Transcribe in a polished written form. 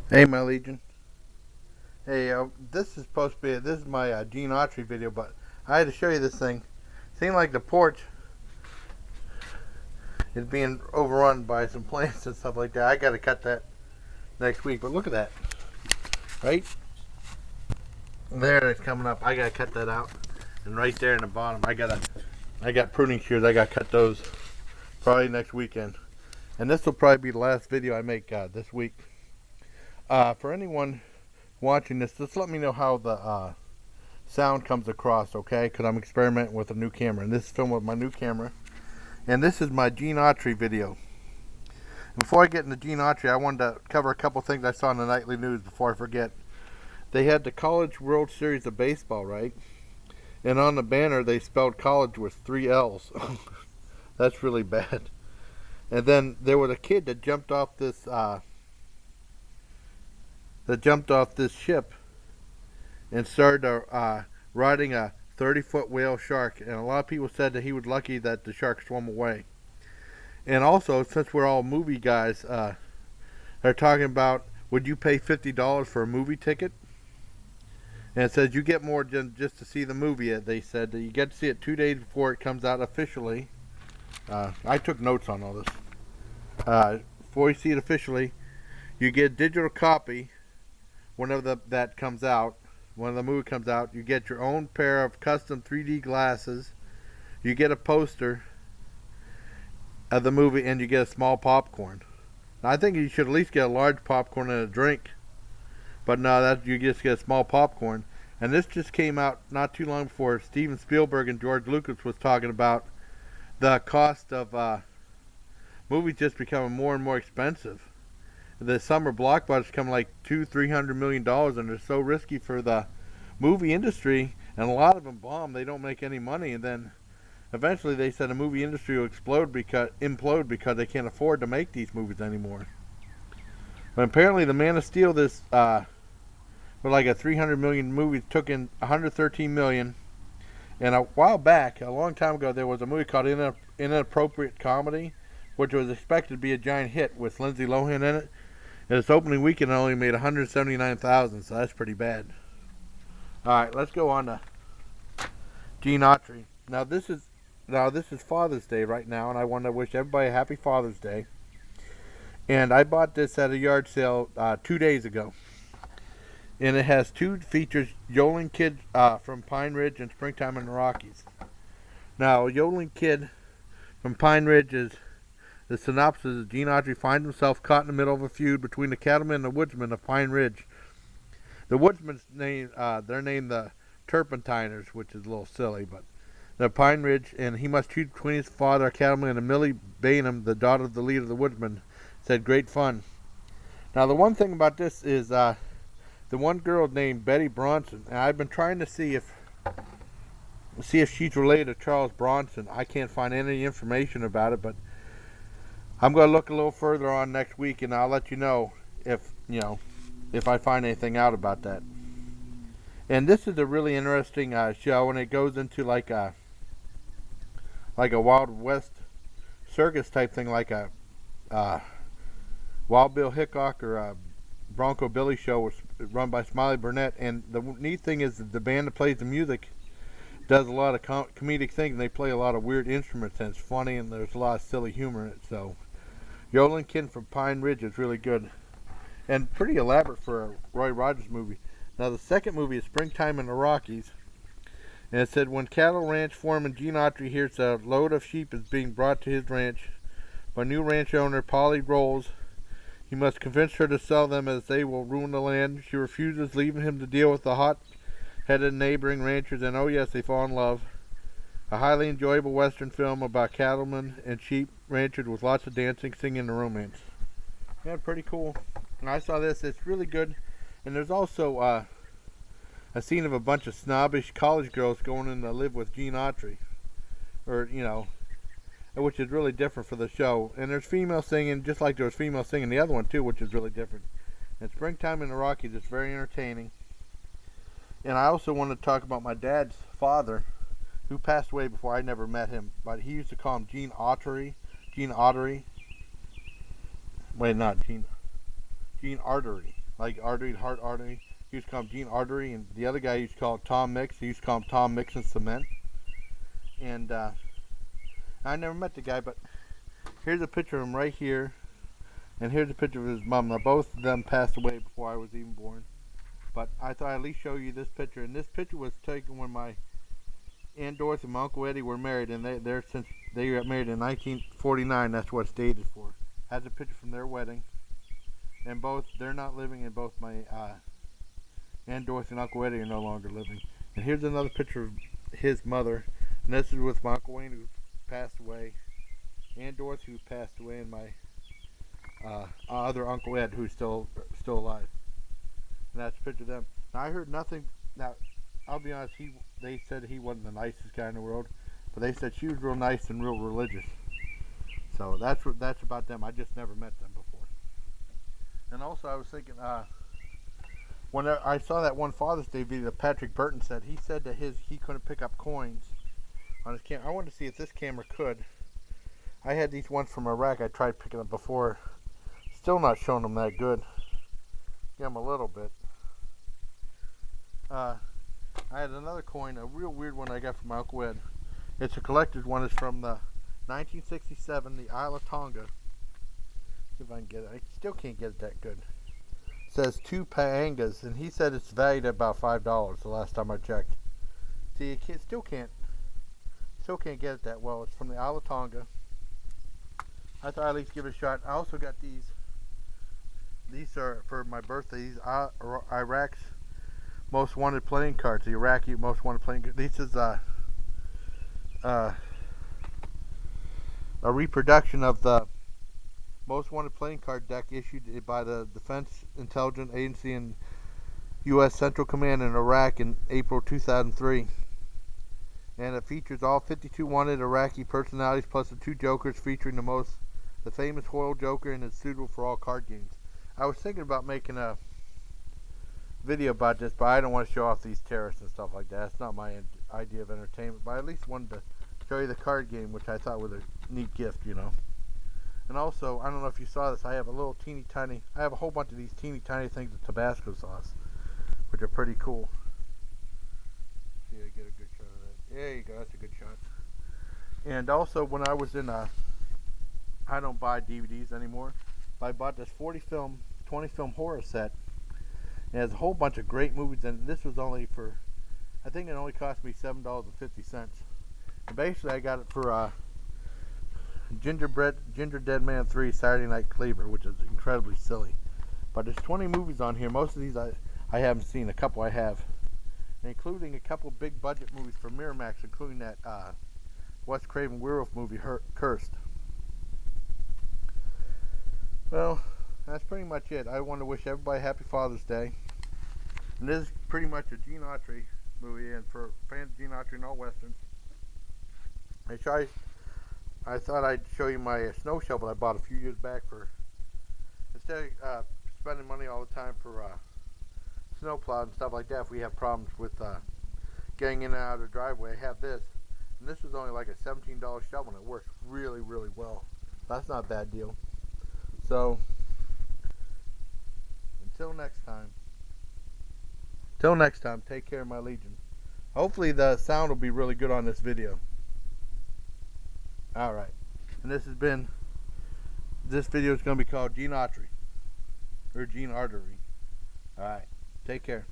Hey, my Legion. Hey, this is supposed to be this is my Gene Autry video, but I had to show you this thing. Seemed like the porch is being overrun by some plants and stuff like that. I got to cut that next week. But look at that, right there, it's coming up. I got to cut that out, and right there in the bottom, I got pruning shears. I got to cut those probably next weekend. And this will probably be the last video I make this week. For anyone watching this, just let me know how the sound comes across, okay? Because I'm experimenting with a new camera, and this is filmed with my new camera, and this is my Gene Autry video. Before I get into Gene Autry, I wanted to cover a couple things I saw in the nightly news before I forget. They had the College World Series of Baseball, right? And on the banner they spelled college with 3 L's. That's really bad. And then there was a kid that jumped off this ship and started riding a 30-foot whale shark, and a lot of people said that he was lucky that the shark swam away. And also, since we're all movie guys, they're talking about, would you pay $50 for a movie ticket? And it says you get more than just to see the movie. They said that you get to see it 2 days before it comes out officially. I took notes on all this. Before you see it officially, you get a digital copy whenever that comes out. When the movie comes out, you get your own pair of custom 3D glasses, you get a poster of the movie, and you get a small popcorn. Now, I think you should at least get a large popcorn and a drink, but no, that you just get a small popcorn. And this just came out not too long before Steven Spielberg and George Lucas was talking about the cost of movies just becoming more and more expensive. The summer blockbusters come like $200-300 million, and they're so risky for the movie industry, and a lot of them bomb. They don't make any money, and then eventually they said the movie industry will implode because they can't afford to make these movies anymore. But apparently the Man of Steel, this for like a 300 million movie, took in 113 million. And a while back, a long time ago, there was a movie called Inappropriate Comedy, which was expected to be a giant hit with Lindsay Lohan in it. And its opening weekend only made 179,000, so that's pretty bad. All right, let's go on to Gene Autry. Now this is Father's Day right now, and I want to wish everybody a happy Father's Day. And I bought this at a yard sale 2 days ago, and it has two features: Yodeling Kid from Pine Ridge and Springtime in the Rockies. Now, Yodeling Kid from Pine Ridge is the synopsis is Gene Autry finds himself caught in the middle of a feud between the cattlemen and the woodsmen of Pine Ridge. The woodsmen's name, they're named the Turpentiners, which is a little silly, but the Pine Ridge, and he must choose between his father, a cattleman, and Millie Bainham, the daughter of the leader of the woodsmen. Said great fun. Now, the one thing about this is the one girl named Betty Bronson, and I've been trying to see if she's related to Charles Bronson. I can't find any information about it, but I'm going to look a little further on next week, and I'll let you know if I find anything out about that. And this is a really interesting show, and it goes into like a Wild West circus type thing, like a Wild Bill Hickok or a Bronco Billy show, was run by Smiley Burnett. And the neat thing is that the band that plays the music does a lot of comedic things, and they play a lot of weird instruments, and it's funny, and there's a lot of silly humor in it. So Yodeling Kid from Pine Ridge is really good and pretty elaborate for a Roy Rogers movie. Now, the second movie is Springtime in the Rockies, and it said, when cattle ranch foreman Gene Autry hears a load of sheep is being brought to his ranch by new ranch owner Polly Rolls, he must convince her to sell them as they will ruin the land. She refuses, leaving him to deal with the hot-headed neighboring ranchers, and oh yes, they fall in love. A highly enjoyable Western film about cattlemen and sheep ranchers with lots of dancing, singing, and romance. Yeah, pretty cool. And I saw this. It's really good. And there's also a scene of a bunch of snobbish college girls going in to live with Gene Autry, or which is really different for the show. And there's female singing, just like there was female singing the other one too, which is really different. And Springtime in the Rockies is very entertaining. And I also want to talk about my dad's father, who passed away before I never met him, but he used to call him Gene Autry. Gene Autry. Wait, not Gene. Gene Artery. like artery, heart artery. He used to call him Gene Autry, and the other guy used to call him Tom Mix. He used to call him Tom Mix and Cement. And I never met the guy, but here's a picture of him right here, and here's a picture of his mom. Now both of them passed away before I was even born. But I thought I'd at least show you this picture. And this picture was taken when my Aunt Doris and my Uncle Eddie were married, and they're since they got married in 1949. That's what it's dated for. Has a picture from their wedding, and they're not living, and both my Aunt Doris and Uncle Eddie are no longer living. And here's another picture of his mother, and this is with my Uncle Wayne, who passed away, Aunt Doris, who passed away, and my other Uncle Ed, who's still alive. And that's a picture of them. Now I heard nothing. Now I'll be honest, they said he wasn't the nicest guy in the world, but they said she was real nice and real religious. So that's about them. I just never met them before. And also I was thinking, when I saw that one Father's Day video that Patrick Burton said, he said that he couldn't pick up coins on his camera. I wanted to see if this camera could. I had these ones from Iraq. I tried picking up before. Still not showing them that good. Give them a little bit. I had another coin, a real weird one I got from my Uncle Ed. It's a collector's one. It's from the 1967, the Isle of Tonga. See if I can get it. I still can't get it that good. It says 2 paangas, and he said it's valued at about $5 the last time I checked. See, you still can't get it that well. It's from the Isle of Tonga. I thought I'd at least give it a shot. I also got these. These are for my birthday. These Iraq's most wanted playing cards. The Iraqi most wanted playing cards. This is a reproduction of the most wanted playing card deck issued by the Defense Intelligence Agency and U.S. Central Command in Iraq in April 2003. And it features all 52 wanted Iraqi personalities plus the 2 jokers, featuring the famous Hoyle Joker, and is suitable for all card games. I was thinking about making a video about this, but I don't want to show off these terrorists and stuff like that. That's not my idea of entertainment, but I at least wanted to show you the card game, which I thought was a neat gift, you know. And also, I don't know if you saw this, I have a whole bunch of these teeny tiny things of Tabasco sauce, which are pretty cool. See, I get a good shot of that. There you go, that's a good shot. And also, when I was in I don't buy DVDs anymore, but I bought this 20 film horror set. It has a whole bunch of great movies, and this was only for, I think it only cost me $7.50. And basically, I got it for Ginger Dead Man 3 Saturday Night Cleaver, which is incredibly silly. But there's 20 movies on here. Most of these I haven't seen. A couple I have, including a couple big budget movies from Miramax, including that Wes Craven werewolf movie, Cursed. Well, that's pretty much it. I want to wish everybody happy Father's Day. And this is pretty much a Gene Autry movie, and for fans of Gene Autry and all westerns, I thought I'd show you my snow shovel I bought a few years back for, instead of spending money all the time for snow plow and stuff like that. If we have problems with getting in and out of the driveway, I have this, and this is only like a $17 shovel, and it works really, really well. That's not a bad deal. So until next time, take care, my legion. Hopefully the sound will be really good on this video. Alright, and this video is going to be called Gene Autry, or Gene Artery. Alright, take care.